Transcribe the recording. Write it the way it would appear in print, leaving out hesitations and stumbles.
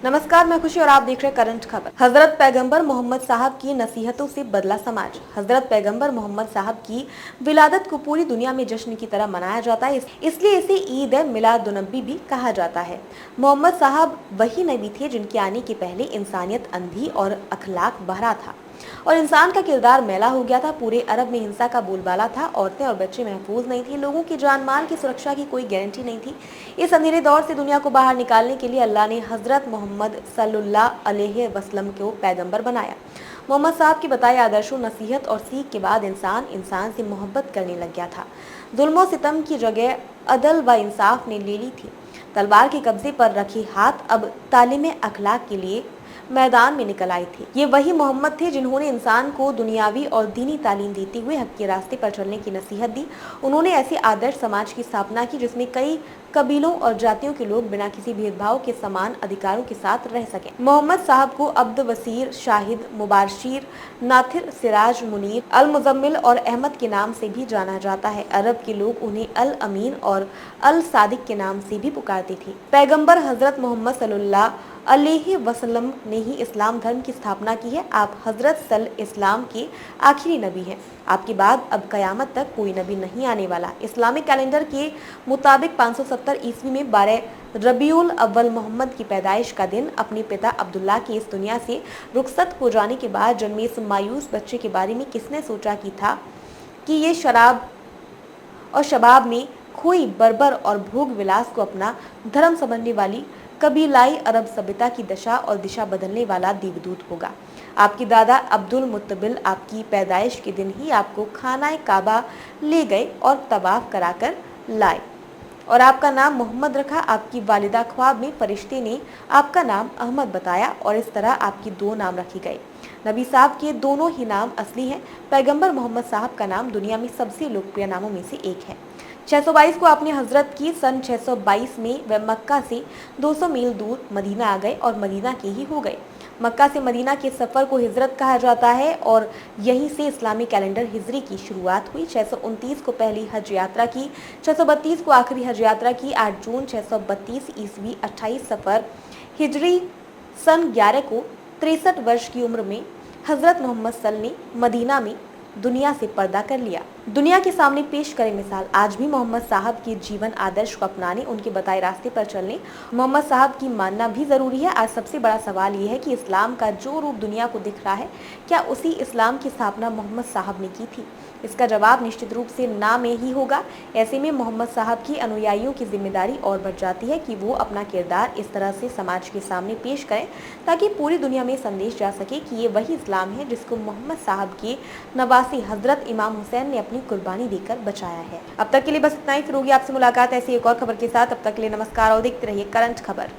नमस्कार, मैं खुशी और आप देख रहे हैं करंट खबर। हजरत पैगंबर मोहम्मद साहब की नसीहतों से बदला समाज। हजरत पैगंबर मोहम्मद साहब की विलादत को पूरी दुनिया में जश्न की तरह मनाया जाता है, इसलिए इसे ईद मिलादुन्नबी भी कहा जाता है। मोहम्मद साहब वही नबी थे जिनके आने के पहले इंसानियत अंधी और अखलाक बहरा था और इंसान का किरदार मैला हो गया था। पूरे अरब में हिंसा का बोलबाला था। औरतें और बच्चे महफूज नहीं थे। लोगों की जान माल की सुरक्षा की कोई गारंटी नहीं थी। इस अंधेरे दौर से दुनिया को बाहर निकालने के लिए अल्लाह ने हजरत मोहम्मद सल्लल्लाहु अलैहि वसल्लम को पैगंबर बनाया। मोहम्मद साहब के बताए आदर्शों, नसीहत और सीख के बाद इंसान से मोहब्बत करने लग गया था। जुल्म और सितम की जगह अदल व इंसाफ ने ले ली थी। तलवार के कब्जे पर रखे हाथ अब तालीम अखलाक के लिए मैदान में निकल आए थे। ये वही मोहम्मद थे जिन्होंने इंसान को दुनियावी और दीनी तालीम देते हुए हक के रास्ते पर चलने की नसीहत दी। उन्होंने ऐसे आदर्श समाज की स्थापना की जिसमें कई कबीलों और जातियों के लोग बिना किसी भेदभाव के समान अधिकारों के साथ रह सकें। मोहम्मद साहब को अब्द वसीर, शाहिद, मुबाशिर, नाथिर, सिराज, मुनीर, अल मुजम्मिल और अहमद के नाम से भी जाना जाता है। अरब के लोग उन्हें अल अमीन और अल सादिक के नाम से भी पुकारते थे। पैगंबर हजरत मोहम्मद सल्लल्लाहु अलैहि वसल्लम ने ही इस्लाम धर्म की स्थापना की है। आप हजरत सल इस्लाम के आखिरी नबी हैं। आपके बाद अब कयामत तक कोई नबी नहीं आने वाला। इस्लामिक कैलेंडर के मुताबिक 570 ईस्वी में 12 रबीउल अव्वल मोहम्मद की पैदाइश का दिन। अपने पिता अब्दुल्ला के इस दुनिया से रुखसत हो जाने के बाद जन्मे इस मायूस बच्चे के बारे में किसने सोचा कि ये शराब और शबाब में खोई बर्बर और भोग विलास को अपना धर्म समझने वाली कबीलाई अरब सभ्यता की दशा और दिशा बदलने वाला देवदूत होगा। आपके दादा अब्दुल मुत्तबिल आपकी पैदाइश के दिन ही आपको खानाए काबा ले गए और तवाफ कराकर लाए और आपका नाम मोहम्मद रखा। आपकी वालिदा ख्वाब में फरिश्ते ने आपका नाम अहमद बताया और इस तरह आपके 2 नाम रखे गए। नबी साहब के दोनों ही नाम असली हैं। पैगंबर मोहम्मद साहब का नाम दुनिया में सबसे लोकप्रिय नामों में से एक है। 622 को आपने हजरत की। सन 622 में वह मक्का से 200 मील दूर मदीना आ गए और मदीना के ही हो गए। मक्का से मदीना के सफ़र को हिजरत कहा जाता है और यहीं से इस्लामी कैलेंडर हिजरी की शुरुआत हुई। 629 को पहली हज यात्रा की, 632 को आखिरी हज यात्रा की। 8 जून 632 ईस्वी 28 सफ़र हिजरी सन 11 को 63 वर्ष की उम्र में हजरत मोहम्मद सल ने मदीना में दुनिया से पर्दा कर लिया। दुनिया के सामने पेश करें मिसाल। आज भी मोहम्मद साहब के जीवन आदर्श को अपनाने, उनके बताए रास्ते पर चलने, मोहम्मद साहब की मानना भी जरूरी है। आज सबसे बड़ा सवाल ये है कि इस्लाम का जो रूप दुनिया को दिख रहा है, क्या उसी इस्लाम की स्थापना मोहम्मद साहब ने की थी? इसका जवाब निश्चित रूप से ना में ही होगा। ऐसे में मोहम्मद साहब की अनुयायियों की जिम्मेदारी और बढ़ जाती है कि वो अपना किरदार इस तरह से समाज के सामने पेश करें ताकि पूरी दुनिया में संदेश जा सके कि ये वही इस्लाम है जिसको मोहम्मद साहब के नवासी हजरत इमाम हुसैन ने अपनी कुर्बानी देकर बचाया है। अब तक के लिए बस इतना ही। फिर होगी आपसे मुलाकात ऐसी एक और खबर के साथ। अब तक के लिए नमस्कार और देखते रहिए करंट खबर।